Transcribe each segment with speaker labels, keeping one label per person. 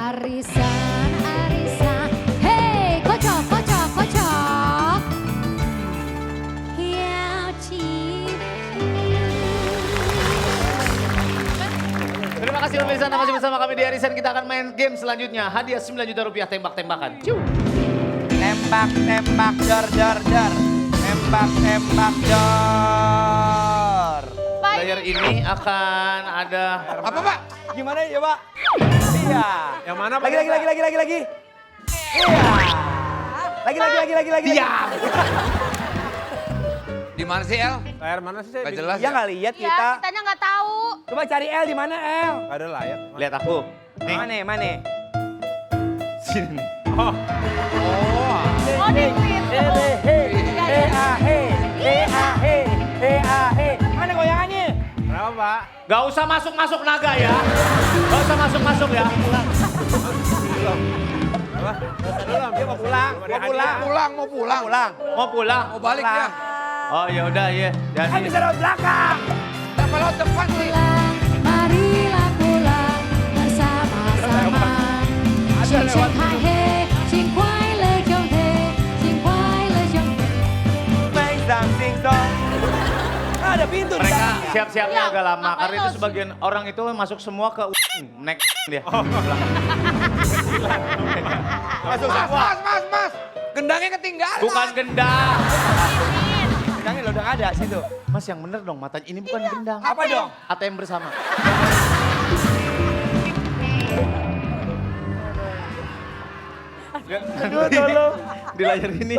Speaker 1: Arisan, arisan, hey, kocok, kocok, kocok. Hiao
Speaker 2: Terima kasih pemirsa, masih bersama kami di Arisan. Kita akan main game selanjutnya. Hadiah 9 juta rupiah tembak-tembakan. Ciu.
Speaker 3: Tembak, tembak, jor, jor, jor. Tembak, tembak, jor.
Speaker 2: Layar ini akan ada...
Speaker 3: Apa, Pak? Gimana ya, Pak? Iya.
Speaker 4: Yang mana, Pak?
Speaker 3: Lagi. Iya. Lagi.
Speaker 2: Diam.
Speaker 5: Di mana sih, El?
Speaker 4: Layar mana sih? Saya
Speaker 5: Gak
Speaker 4: bingung.
Speaker 5: jelas
Speaker 3: Ya nggak lihat
Speaker 6: Ya,
Speaker 3: kita.
Speaker 6: kitanya nggak tahu.
Speaker 3: Coba cari El di mana El?
Speaker 4: Nggak ada layar.
Speaker 2: Lihat aku. Nih.
Speaker 3: Mana?
Speaker 2: Sini.
Speaker 6: Oh, di
Speaker 3: Mana goyangannya?
Speaker 4: Kenapa, Pak?
Speaker 2: Gak usah masuk-masuk naga ya. Gak usah masuk-masuk ya.
Speaker 4: Apa?
Speaker 3: Belum, dia mau pulang.
Speaker 5: Mau pulang.
Speaker 2: Mau pulang?
Speaker 5: Mau balik ya?
Speaker 2: Oh ya udah ya.
Speaker 3: Kan
Speaker 2: Jadi
Speaker 3: bisa lewat belakang.
Speaker 5: Kenapa lo depan sih?
Speaker 1: pulang, marilah pulang bersama-sama. Sing sing hai he, sing kuai le jong he, sing kuai le jong.
Speaker 3: Main sing song. Ada pintu di
Speaker 2: mereka
Speaker 3: belakang.
Speaker 2: siap-siapnya
Speaker 6: Iya,
Speaker 2: agak lama
Speaker 6: ngapain
Speaker 2: karena itu
Speaker 6: lo?
Speaker 2: sebagian orang itu masuk semua ke next dia.
Speaker 3: Masuk
Speaker 5: Mas,
Speaker 3: semua.
Speaker 5: mas. Gendangnya ketinggalan.
Speaker 2: Bukan gendang.
Speaker 3: Bilangnya lo udah nggak ada situ.
Speaker 2: Mas yang bener dong matanya ini bukan gendang.
Speaker 3: Apa dong?
Speaker 2: ATM bersama. Di layar ini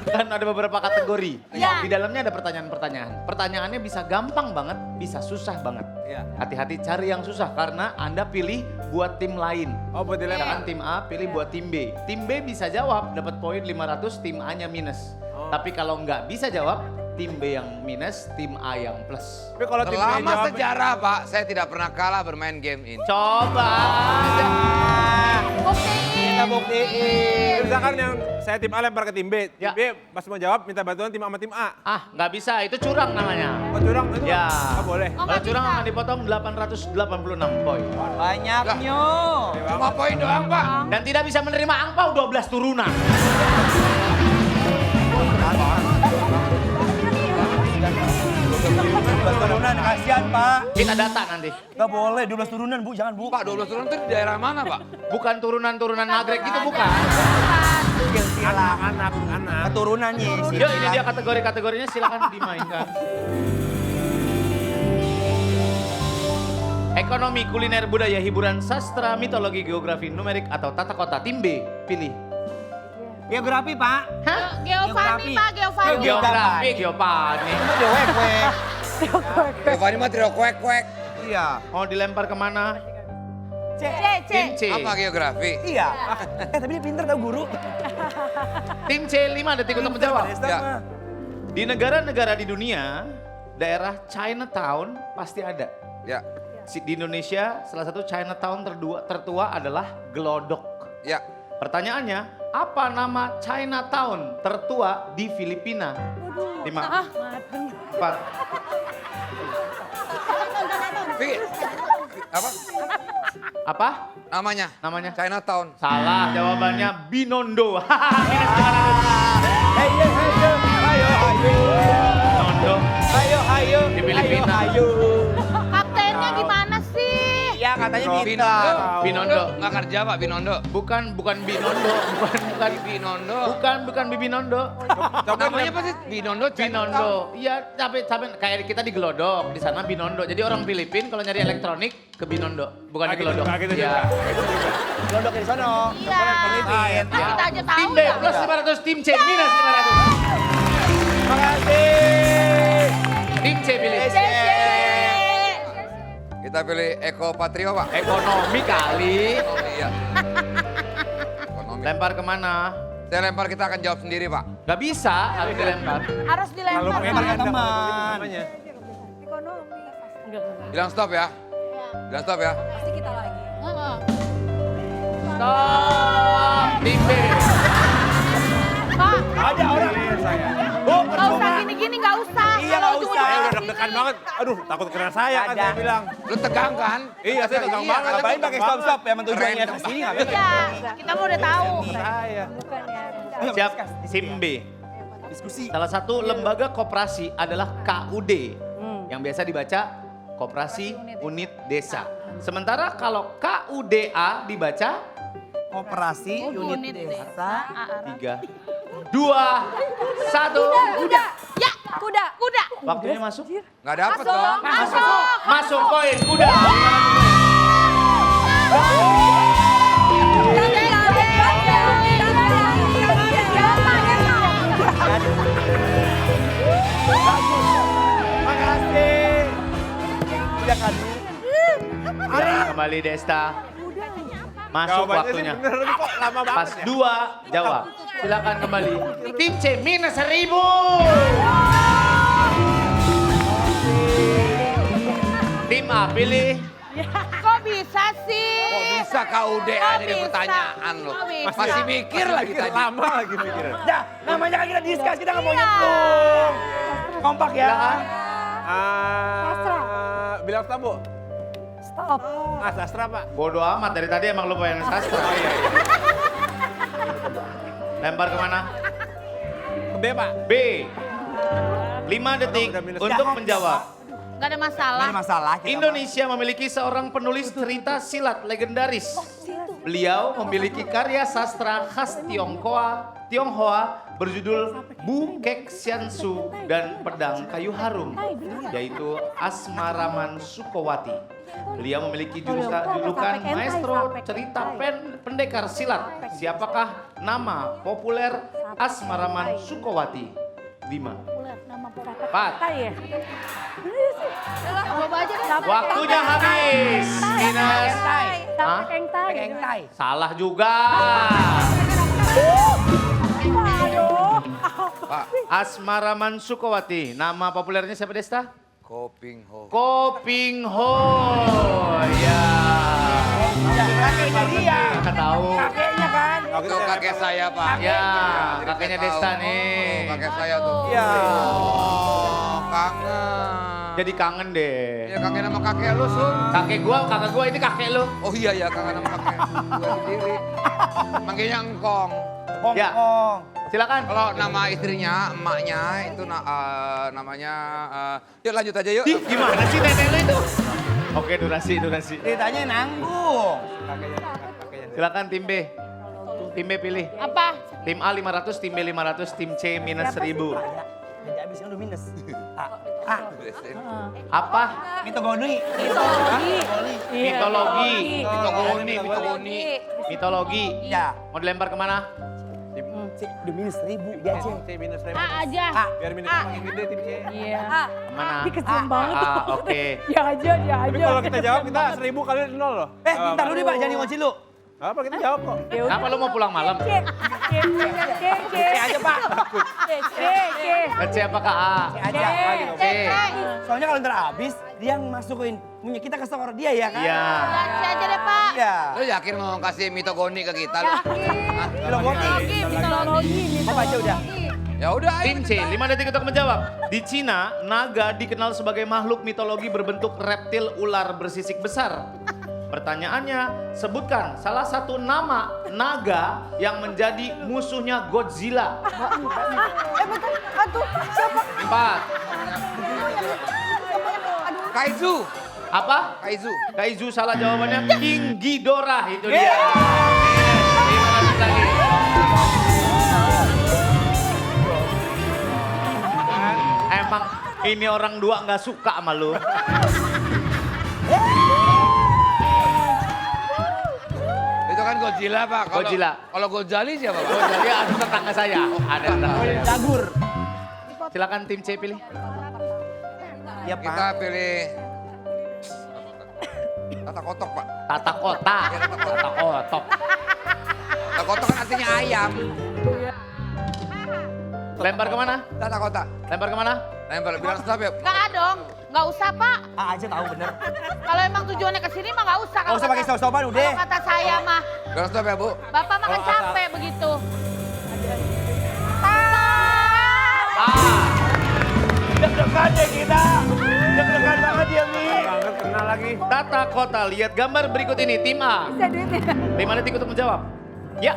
Speaker 2: kan ada beberapa kategori.
Speaker 6: Ya.
Speaker 2: Di dalamnya ada pertanyaan-pertanyaan. Pertanyaannya bisa gampang banget, bisa susah banget.
Speaker 4: Iya.
Speaker 2: Hati-hati cari yang susah karena Anda pilih buat tim lain.
Speaker 4: Oh, buat dilempar.
Speaker 2: Misalkan tim A pilih buat tim B. Tim B bisa jawab dapat poin 500, tim A-nya minus.
Speaker 4: Oh.
Speaker 2: Tapi kalau nggak bisa jawab, tim B yang minus, tim A yang plus.
Speaker 4: Tapi kalau tim
Speaker 5: Selama
Speaker 4: jawab-
Speaker 5: sejarah, Pak, saya tidak pernah kalah bermain game ini.
Speaker 2: Coba.
Speaker 3: Kita buktiin.
Speaker 4: Misalkan yang saya tim A lempar ke tim B. Tim
Speaker 2: Ya.
Speaker 4: B pas mau jawab minta bantuan tim A sama tim A.
Speaker 2: Ah, nggak bisa. Itu curang namanya.
Speaker 4: Oh, curang itu?
Speaker 2: Ya.
Speaker 4: Oh, boleh.
Speaker 6: Oh,
Speaker 2: Kalau
Speaker 6: nggak
Speaker 2: curang
Speaker 6: bisa.
Speaker 2: akan dipotong 886 poin.
Speaker 3: Banyaknya.
Speaker 5: Cuma poin doang, Pak.
Speaker 2: Dan tidak bisa menerima angpau 12 turunan.
Speaker 3: Turunan kasihan Pak.
Speaker 2: Kita data nanti.
Speaker 3: Gak boleh 12 turunan Bu, jangan Bu.
Speaker 5: Pak, 12 turun itu di daerah mana, Pak?
Speaker 2: Bukan turunan-turunan nagrek gitu bukan.
Speaker 4: Anak.
Speaker 3: Keturunannya sih.
Speaker 2: Yuk ini dia kategori-kategorinya silakan dimainkan. Ekonomi, kuliner, budaya, hiburan, sastra, mitologi, geografi, numerik, atau tata kota. Tim B, pilih.
Speaker 3: Geografi Pak.
Speaker 2: Hah?
Speaker 6: Geofani, Pak, Geofani.
Speaker 2: Geografi, geopani.
Speaker 3: Udah wek.
Speaker 5: Giovanni mah trio kuek-kuek.
Speaker 3: Iya.
Speaker 2: Mau dilempar kemana?
Speaker 6: C.
Speaker 2: Tim C.
Speaker 5: Apa geografi?
Speaker 3: Iya. Tapi dia pinter tau guru.
Speaker 2: Tim C 5 detik untuk menjawab.
Speaker 5: Ya.
Speaker 2: Di negara-negara di dunia, daerah Chinatown pasti ada.
Speaker 5: Ya.
Speaker 2: Di Indonesia, salah satu Chinatown tertua adalah Glodok.
Speaker 5: Ya.
Speaker 2: Pertanyaannya, apa nama Chinatown tertua di Filipina? 5, 4,
Speaker 5: Apa?
Speaker 2: apa
Speaker 5: Namanya?
Speaker 2: namanya?
Speaker 5: Chinatown.
Speaker 2: Salah, jawabannya Binondo.
Speaker 3: Ayo.
Speaker 2: Binondo
Speaker 3: Ayo.
Speaker 2: di Filipina.
Speaker 6: Kaptennya gimana sih?
Speaker 3: Iya katanya
Speaker 5: Binondo.
Speaker 3: pinter.
Speaker 2: Binondo.
Speaker 5: Nggak kerja, Pak, Binondo.
Speaker 2: Bukan Binondo, bukan
Speaker 5: Binondo.
Speaker 2: bukan Bibi Nondo.
Speaker 5: Namanya apa sih? Binondo,
Speaker 2: Binondo. Iya, tapi kayak kita di Glodok, di sana Binondo. Jadi orang Filipin kalau nyari elektronik ke Binondo, bukan di Glodok.
Speaker 4: Nggak gitu
Speaker 2: Iya.
Speaker 4: juga.
Speaker 3: Glodok di sono.
Speaker 6: Iya.
Speaker 3: Filipin.
Speaker 6: Nah, kita aja tahu
Speaker 2: Tim B
Speaker 6: ya.
Speaker 2: plus 500, tim C minus 500.
Speaker 3: Makasih.
Speaker 2: Tim C pilih.
Speaker 6: C.
Speaker 5: Kita pilih Eko Patrio, Pak.
Speaker 2: Ekonomi kali.
Speaker 5: Ekonomi, iya. Ekonomi.
Speaker 2: Lempar kemana?
Speaker 5: Saya lempar, kita akan jawab sendiri, Pak.
Speaker 2: Gak bisa, harus dilempar.
Speaker 6: Harus dilempar.
Speaker 4: Kalau
Speaker 3: Lempar ke
Speaker 4: ganda,
Speaker 3: teman.
Speaker 4: namanya.
Speaker 5: Bilang stop ya. Bilang stop ya.
Speaker 6: Heeh.
Speaker 2: Stop. Tim B.
Speaker 6: Pak,
Speaker 3: Ada orang.
Speaker 4: Ini saya.
Speaker 3: Bu,
Speaker 6: nggak usah
Speaker 3: percuma.
Speaker 6: gini gini nggak usah.
Speaker 3: Iya,
Speaker 6: Kalau
Speaker 3: nggak
Speaker 6: ujung-ujungnya
Speaker 3: usah.
Speaker 4: Saya udah
Speaker 6: gini.
Speaker 4: deg-degan banget. Aduh, takut kena saya kan
Speaker 3: Ada.
Speaker 4: saya bilang.
Speaker 5: Lu tegang kan?
Speaker 4: Iya, saya tegang
Speaker 5: Iya,
Speaker 4: banget.
Speaker 3: Ngapain pakai stop-stop ya tujuannya ke sini ngapain?
Speaker 6: Iya, kita mau udah tahu.
Speaker 4: Saya.
Speaker 2: Siap, SIM B.
Speaker 3: Diskusi.
Speaker 2: Salah satu lembaga koperasi adalah KUD. Yang biasa dibaca Koperasi Unit Desa. Sementara kalau KUDA dibaca
Speaker 3: Koperasi unit desa.
Speaker 2: 3, 2, 1.
Speaker 6: Kuda. Ya, kuda. Kuda.
Speaker 2: Waktunya masuk.
Speaker 5: Nggak dapet dong.
Speaker 6: Masuk.
Speaker 2: Masuk poin kuda.
Speaker 3: Makasih. Udah kan.
Speaker 2: Kembali Desta. Masuk
Speaker 4: Jawabannya
Speaker 2: waktunya.
Speaker 4: sih bener, tapi kok lama banget
Speaker 2: Pas
Speaker 4: ya?
Speaker 2: 2 jawab. Silakan kembali. Tim C minus 1000. Tim A pilih.
Speaker 6: Kok bisa sih?
Speaker 5: Kok bisa KUDA
Speaker 6: Kok
Speaker 5: jadi
Speaker 6: bisa?
Speaker 5: pertanyaan lo?
Speaker 6: Kok bisa?
Speaker 5: Masih mikir lagi
Speaker 4: Mikir,
Speaker 5: tadi.
Speaker 4: lama lagi mikir.
Speaker 3: Dah, namanya kan kita diskus, kita nggak mau nyemplung. Kompak ya.
Speaker 2: Silakan.
Speaker 4: Bilang stop, Bu.
Speaker 1: Stop.
Speaker 4: Sastra, Pak.
Speaker 2: Bodoh amat dari tadi emang lu yang sastra. Lempar kemana?
Speaker 4: Ke B, Pak.
Speaker 2: B. 5 detik
Speaker 4: Udah minus.
Speaker 2: untuk menjawab.
Speaker 6: Gak ada masalah.
Speaker 3: Ini masalah. kita
Speaker 2: Indonesia memiliki seorang penulis cerita silat legendaris. Beliau memiliki karya sastra khas Tionghoa berjudul Bu Kek Siansu dan Pedang Kayu Harum, yaitu Asmaraman Sukowati. Beliau memiliki julukan maestro cerita pendekar silat. Siapakah nama populer Asmaraman Sukowati? 5, 4,
Speaker 6: Coba aja deh.
Speaker 2: waktunya habis. Minus. Hah?
Speaker 3: Pakai tai.
Speaker 2: Salah juga.
Speaker 5: Pak,
Speaker 2: Asmaraman Sukowati. Nama populernya siapa Desta?
Speaker 5: Koping Ho.
Speaker 2: Koping Ho. Ya.
Speaker 3: Kakeknya dia.
Speaker 2: Nggak tahu.
Speaker 3: Kakeknya kan.
Speaker 5: Itu kakek saya, Pak.
Speaker 2: Ya,
Speaker 5: Jadi
Speaker 2: kakeknya
Speaker 5: saya
Speaker 2: Desta
Speaker 5: tahu.
Speaker 2: nih.
Speaker 5: Oh, kakek saya tuh.
Speaker 3: Iya.
Speaker 5: Oh, kangen.
Speaker 2: Jadi kangen deh.
Speaker 5: Ya kakek nama kakek lu, Sun.
Speaker 2: Kakek gua ini kakek lu.
Speaker 5: Oh iya ya, kangen sama kakek. Gua sendiri. Manggilnya Engkong.
Speaker 2: Ya.
Speaker 3: Hongkong.
Speaker 2: Silakan.
Speaker 5: Kalau nama istrinya, emaknya itu namanya... yuk lanjut aja yuk.
Speaker 2: Ih, gimana sih nenek lu itu? Oke, durasi.
Speaker 3: Ceritanya nanggung.
Speaker 2: Silakan tim B. Tim B pilih.
Speaker 6: Apa?
Speaker 2: Tim A 500, tim B 500, tim C minus 1000.
Speaker 3: Jadi abis kan udah minus.
Speaker 2: Apa?
Speaker 3: Mitogoni.
Speaker 2: Mitologi.
Speaker 3: Iya.
Speaker 2: Mau dilempar kemana?
Speaker 3: Udah minus 1000 dia aja.
Speaker 4: C minus 1000.
Speaker 6: A aja.
Speaker 4: Biar minus makin gede tim C.
Speaker 1: Iya.
Speaker 2: Kemana?
Speaker 1: Ini kesian banget.
Speaker 2: Oke.
Speaker 1: Dia aja.
Speaker 4: Tapi kalau kita jawab kita 1000 kali 0 loh.
Speaker 3: Bentar dulu deh Pak, jangan ngocil lu.
Speaker 4: Apa kita jawab kok?
Speaker 2: Kenapa lu mau pulang malam?
Speaker 1: C
Speaker 3: aja Pak.
Speaker 2: C apakah A?
Speaker 3: Aja.
Speaker 2: C.
Speaker 3: Soalnya kalau ntar habis, dia yang masukin. Punya kita ke store dia ya kan?
Speaker 2: Iya.
Speaker 6: Kasih aja deh, Pak.
Speaker 3: Iya.
Speaker 5: Lu yakin mau kasih mitogoni ke kita lu?
Speaker 3: Mitologi.
Speaker 6: Mitologi.
Speaker 3: Apa aja udah?
Speaker 5: Ya udah, ayo.
Speaker 2: Tim C, 5 detik untuk menjawab. Di Cina, naga dikenal sebagai makhluk mitologi berbentuk reptil ular bersisik besar. Pertanyaannya, sebutkan salah satu nama naga yang menjadi musuhnya Godzilla. 4.
Speaker 5: Kaizu.
Speaker 2: Apa?
Speaker 5: Kaizu.
Speaker 2: Kaizu salah jawabannya. King Ghidorah itu dia. 500 lagi. Emang ini orang dua nggak suka sama lu.
Speaker 5: Itu kan Godzilla, Pak.
Speaker 2: Godzilla.
Speaker 5: Kalau Gozali siapa, Pak?
Speaker 2: Jadi ada tetangga saya. Ada tetangga saya.
Speaker 3: Dagur.
Speaker 2: Silakan tim C pilih.
Speaker 3: Ya
Speaker 5: Kita
Speaker 3: Pak.
Speaker 5: pilih Tata kotok, Pak.
Speaker 2: Tata kota. Tata kotok.
Speaker 5: Tata kotok kan artinya ayam.
Speaker 2: Lempar kemana?
Speaker 5: Tata kota.
Speaker 2: Lempar kemana?
Speaker 5: Lempar, bilang stop ya.
Speaker 6: Nggak dong. Nggak usah, Pak.
Speaker 3: Aja tahu bener.
Speaker 6: Kalau emang tujuannya ke sini mah nggak usah.
Speaker 3: Gak usah pakai stop-stopan udah.
Speaker 6: Kalau kata saya mah,
Speaker 5: Bilang stop ya, Bu.
Speaker 6: Bapak makan capek begitu.
Speaker 2: A.
Speaker 3: Deg-degan deh kita. Deg-degan banget ya, Mi.
Speaker 4: Banget kenal lagi.
Speaker 2: Tata kota, lihat gambar berikut ini. Tim A. 5 detik untuk menjawab. Ya.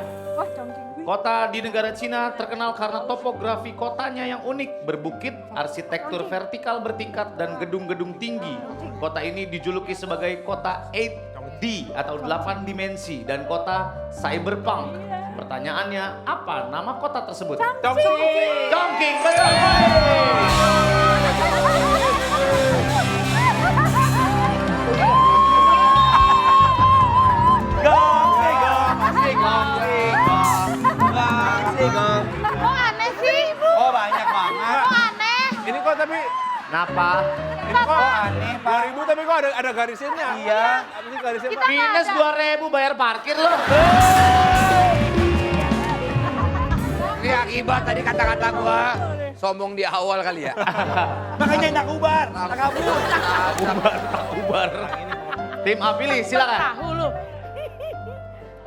Speaker 2: Kota di negara Cina terkenal karena topografi kotanya yang unik, berbukit, arsitektur vertikal bertingkat, dan gedung-gedung tinggi. Kota ini dijuluki sebagai kota 8D atau 8 dimensi dan kota cyberpunk. Pertanyaannya, apa nama kota tersebut? Chongqing, betul.
Speaker 6: Kok aneh sih?
Speaker 3: Oh banyak banget.
Speaker 6: Kok aneh?
Speaker 4: Ini kok tapi,
Speaker 2: Napa?
Speaker 4: ini kok
Speaker 3: aneh, Pak.
Speaker 4: 2000 tapi kok ada garisnya.
Speaker 3: Iya.
Speaker 4: Apa sih garisnya,
Speaker 6: Kita
Speaker 4: Pak?
Speaker 2: Minus 2.000 bayar parkir loh.
Speaker 5: Ini akibat tadi kata-kata gua sombong di awal kali ya.
Speaker 3: Makanya nak ubar, nak kabur.
Speaker 2: Ubar. Tim A pilih, silakan.
Speaker 6: Tahu lu.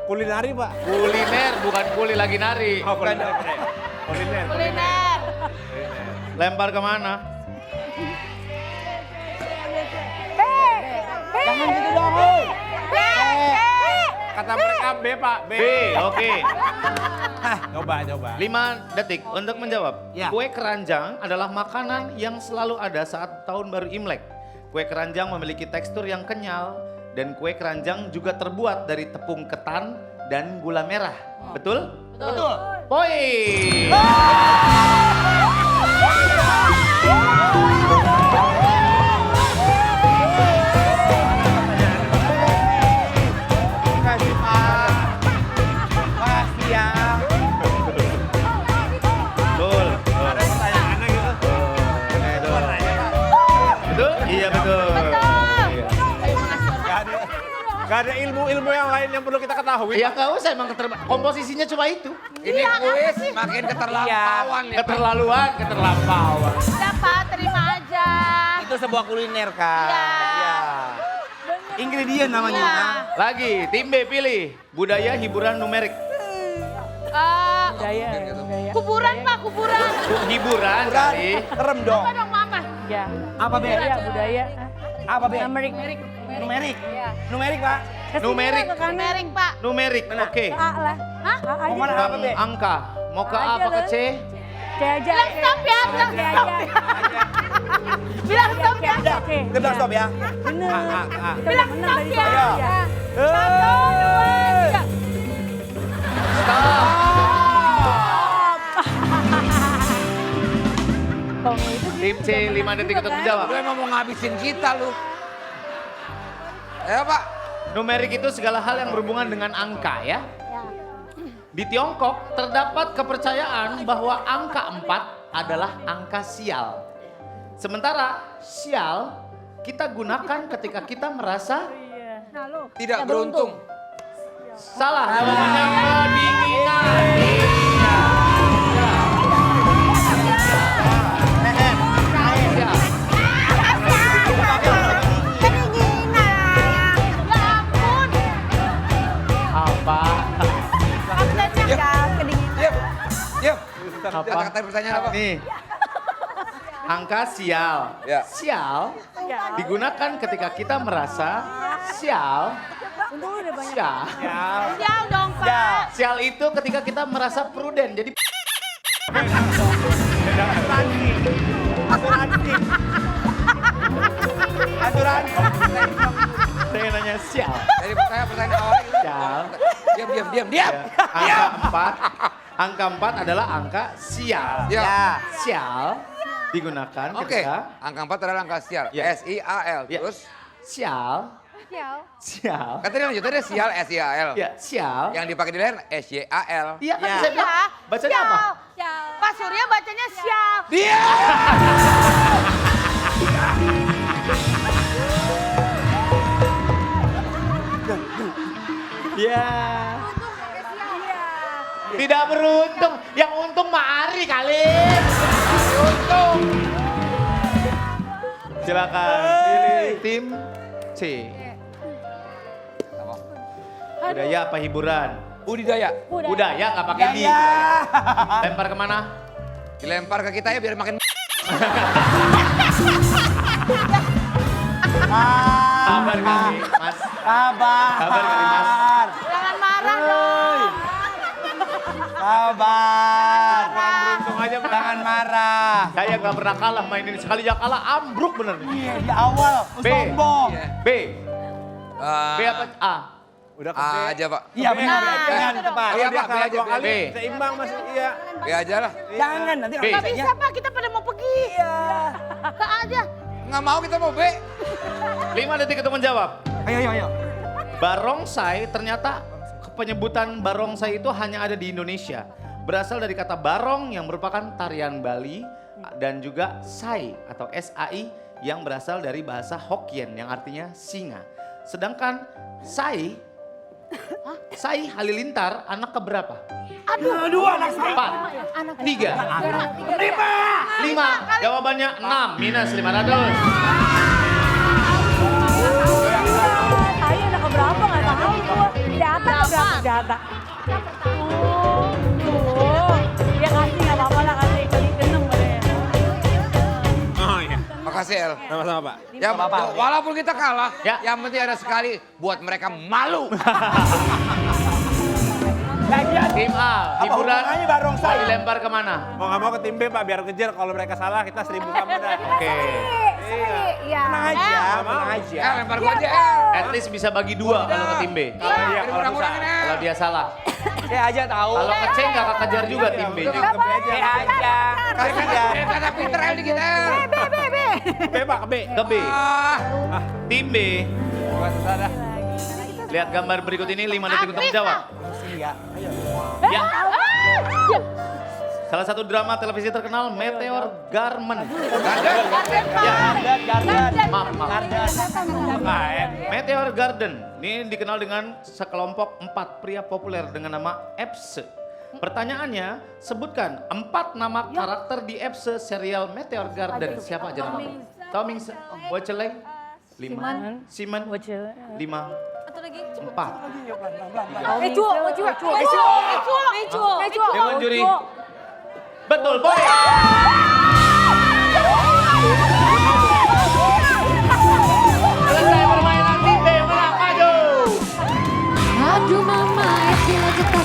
Speaker 4: Kulinari, Pak.
Speaker 2: Kuliner, bukan kuli lagi nari.
Speaker 4: Oh, kuliner. Kuliner.
Speaker 6: Kuliner.
Speaker 2: Lempar kemana?
Speaker 3: Jangan gitu dong, hei.
Speaker 4: Kata mereka B, Pak. B.
Speaker 2: B, oke.
Speaker 4: Coba.
Speaker 2: 5 detik untuk menjawab.
Speaker 3: Ya.
Speaker 2: Kue keranjang adalah makanan yang selalu ada saat tahun baru Imlek. Kue keranjang memiliki tekstur yang kenyal dan kue keranjang juga terbuat dari tepung ketan dan gula merah. Betul?
Speaker 3: Betul.
Speaker 2: Poin.
Speaker 3: Kasih, Pak. Makasih ya.
Speaker 2: Betul.
Speaker 4: Pertanyaannya gitu.
Speaker 2: Betul? Iya betul. Iya.
Speaker 4: Gak ada ilmu-ilmu yang lain yang perlu kita ketahui.
Speaker 2: Ya nggak usah emang komposisinya cuma itu.
Speaker 5: Ini kuis makin keterlaluan ya.
Speaker 2: Keterlaluan.
Speaker 6: Udah Pak, terima aja.
Speaker 3: Itu sebuah kuliner, Kak.
Speaker 6: Iya.
Speaker 3: Ingredient namanya.
Speaker 6: Iya.
Speaker 2: Lagi, tim B pilih. Budaya hiburan numerik.
Speaker 6: Kuburan Pak, kuburan.
Speaker 2: Hiburan kali.
Speaker 3: Serem dong.
Speaker 6: Apa dong Mama?
Speaker 7: Ya,
Speaker 3: Apa, Be?
Speaker 7: budaya.
Speaker 3: Apa, Be?
Speaker 7: Numerik.
Speaker 3: Numerik. Numerik, Pak.
Speaker 2: Numerik.
Speaker 6: Numerik Pak.
Speaker 2: Numerik, oke.
Speaker 7: A lah.
Speaker 6: Hah?
Speaker 7: A aja.
Speaker 3: Mau mana apa, Be?
Speaker 2: Angka. Mau ke A apa ke C?
Speaker 7: C aja.
Speaker 6: Bilang stop ya, bilang
Speaker 7: C
Speaker 6: stop
Speaker 7: aja.
Speaker 6: ya. Bilang stop ya.
Speaker 3: Udah,
Speaker 7: Oke.
Speaker 3: kita bilang stop ya.
Speaker 7: Bener.
Speaker 3: A.
Speaker 7: Kita
Speaker 6: Bilang
Speaker 7: udah menang
Speaker 6: stop
Speaker 7: tadi.
Speaker 6: ya.
Speaker 7: Iya.
Speaker 6: 1, 2, 3.
Speaker 7: Kamu itu
Speaker 2: Tim C 5 detik untuk menjawab.
Speaker 5: Lu emang mau ngabisin kita lu. Ya Pak.
Speaker 2: Numerik itu segala hal yang berhubungan dengan angka ya. Di Tiongkok terdapat kepercayaan bahwa angka 4 adalah angka sial. Sementara sial kita gunakan ketika kita merasa
Speaker 5: Tidak beruntung.
Speaker 2: salah. Jawabannya kedinginan. Sial.
Speaker 6: Ya ampun.
Speaker 2: Apa?
Speaker 5: Diam. Diam.
Speaker 2: Apa?
Speaker 5: Kata-kata pertanyaan apa?
Speaker 2: Nih. Angka sial.
Speaker 5: Ya.
Speaker 2: Sial digunakan ketika kita merasa sial. Sial.
Speaker 6: Sial dong Pak.
Speaker 2: Sial itu ketika kita merasa pruden. Jadi
Speaker 3: Asuransi.
Speaker 2: saya nanya sial.
Speaker 5: Dari pertanyaan awal itu.
Speaker 2: Sial.
Speaker 5: Diam.
Speaker 2: Angka 4 adalah angka sial.
Speaker 5: Ya.
Speaker 2: Sial digunakan
Speaker 5: Oke.
Speaker 2: ketika
Speaker 5: Angka 4 adalah angka sial.
Speaker 2: Ya.
Speaker 5: S-I-A-L.
Speaker 2: Ya.
Speaker 5: Terus
Speaker 2: sial. Sial.
Speaker 5: kan tadi lanjutannya sial S-I-A-L.
Speaker 2: Ya, sial.
Speaker 5: Yang dipakai di leher S-Y-A-L.
Speaker 2: Iya kan
Speaker 3: Ya.
Speaker 2: saya bilang.
Speaker 6: Ya.
Speaker 2: Bacanya apa?
Speaker 6: Pak Surya bacanya sial.
Speaker 5: Dia.
Speaker 2: Ya. Tidak beruntung. Yang untung Mari kali. Untung. Silakan pilih tim C.
Speaker 5: Apa?
Speaker 2: Budaya apa hiburan?
Speaker 5: Budidaya.
Speaker 2: Budaya nggak pakai di. Lempar kemana?
Speaker 5: Dilempar ke kita ya biar makin
Speaker 2: Sabar kali, Mas.
Speaker 3: Sabar.
Speaker 2: Sabar kali, Mas.
Speaker 6: Jangan marah dong.
Speaker 3: Sabar.
Speaker 4: Beruntung aja, Mas.
Speaker 3: Jangan marah.
Speaker 2: Saya nggak pernah kalah main ini. Sekali ya kalah, ambruk bener nih.
Speaker 3: Iya, di awal.
Speaker 2: B.
Speaker 3: Sombong.
Speaker 2: B. B apa? A.
Speaker 4: Udah ke
Speaker 5: A
Speaker 4: B.
Speaker 5: aja Pak.
Speaker 3: Iya benar.
Speaker 4: B.
Speaker 3: Jangan
Speaker 6: B.
Speaker 3: tepat.
Speaker 5: Iya,
Speaker 4: Kalau dia
Speaker 5: Pak,
Speaker 4: salah
Speaker 5: B aja,
Speaker 4: dua
Speaker 5: B.
Speaker 4: kali,
Speaker 2: B.
Speaker 4: seimbang Mas. Iya.
Speaker 5: B aja lah.
Speaker 3: Jangan nanti
Speaker 2: B.
Speaker 6: Gak bisa Pak, kita pada mau pergi.
Speaker 3: Iya.
Speaker 6: Ke aja.
Speaker 5: Nggak mau kita mau B.
Speaker 2: 5 detik untuk menjawab.
Speaker 3: Ayo.
Speaker 2: Barongsai ternyata penyebutan barongsai itu hanya ada di Indonesia. Berasal dari kata barong yang merupakan tarian Bali dan juga sai atau SAI yang berasal dari bahasa Hokkien yang artinya singa. Sedangkan sai Halilintar anak keberapa?
Speaker 3: Aduh, anak saya.
Speaker 2: 4, 3, 5. Jawabannya 6 minus 500.
Speaker 7: Saya anak keberapa nggak tahu gua. Jata keberapa jata? Tuh, ya kasih nggak apa-apa lah kasih kali enam boleh.
Speaker 4: Oh iya.
Speaker 5: Makasih El.
Speaker 4: Sama-sama Pak.
Speaker 5: Ya, walaupun kita kalah,
Speaker 2: Ya.
Speaker 5: yang penting ada sekali buat mereka malu.
Speaker 3: Lagian.
Speaker 2: Tim A, hiburan
Speaker 3: hubungannya barongsai?
Speaker 2: mau dilempar kemana?
Speaker 4: Mau nggak mau ke tim B Pak, biar kejar. Kalau mereka salah, kita 1000 sama dah.
Speaker 2: Oke,
Speaker 7: Iya.
Speaker 3: Tenang aja,
Speaker 4: Nggak mau.
Speaker 3: tenang aja.
Speaker 5: Lempar gua aja El.
Speaker 2: at least bisa bagi 2 kalau ke tim B.
Speaker 4: Kalau iya, kalau
Speaker 5: Kurang-kurangin
Speaker 4: susah.
Speaker 5: El.
Speaker 2: Kalau dia salah.
Speaker 3: Saya aja tahu.
Speaker 2: Kalau ke C nggak kekejar juga tim B nya.
Speaker 4: Ke B aja.
Speaker 3: Saya aja. Kasih ya.
Speaker 5: Kata pinter El dikit El.
Speaker 4: B Pak, ke B.
Speaker 2: Ke B,
Speaker 5: Ah,
Speaker 2: tim B.
Speaker 4: Gua susah dah.
Speaker 2: Lihat gambar berikut ini 5 detik untuk menjawab.
Speaker 3: Iya.
Speaker 2: Ya. Salah satu drama televisi terkenal Meteor Garden. Ya, maaf. Meteor Garden ini dikenal dengan sekelompok 4 pria populer dengan nama Epse. Pertanyaannya, sebutkan 4 nama karakter di Epse serial Meteor Garden. Siapa aja namanya? Toming, Wocele, 5, Simon, 5, 4. Dewan juri. Betul, boy. Selesai permainan tim B, menang maju.
Speaker 1: Aduh mama, sila juta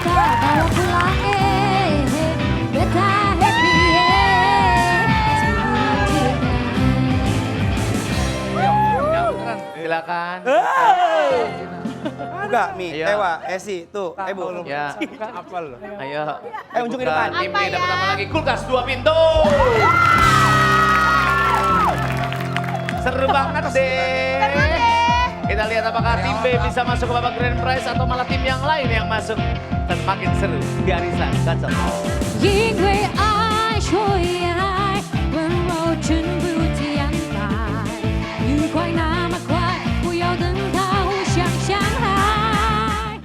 Speaker 1: bawa pulang beta happy
Speaker 2: Silakan.
Speaker 3: Enggak, Mi,
Speaker 2: Ayo.
Speaker 3: Tewa, Esi, tuh, Bu.
Speaker 2: Ya,
Speaker 4: Apa lu?
Speaker 2: ayo.
Speaker 3: unjukin
Speaker 2: Buka.
Speaker 3: depan.
Speaker 2: Tim B
Speaker 6: Apa
Speaker 2: dapat
Speaker 6: ya?
Speaker 2: apa lagi? Kulkas 2 pintu. Seru banget deh. Kita lihat apakah tim B bisa masuk ke babak grand prize atau malah tim yang lain yang masuk. Dan makin seru di Arisan Gacor.
Speaker 1: Yingwei ai shui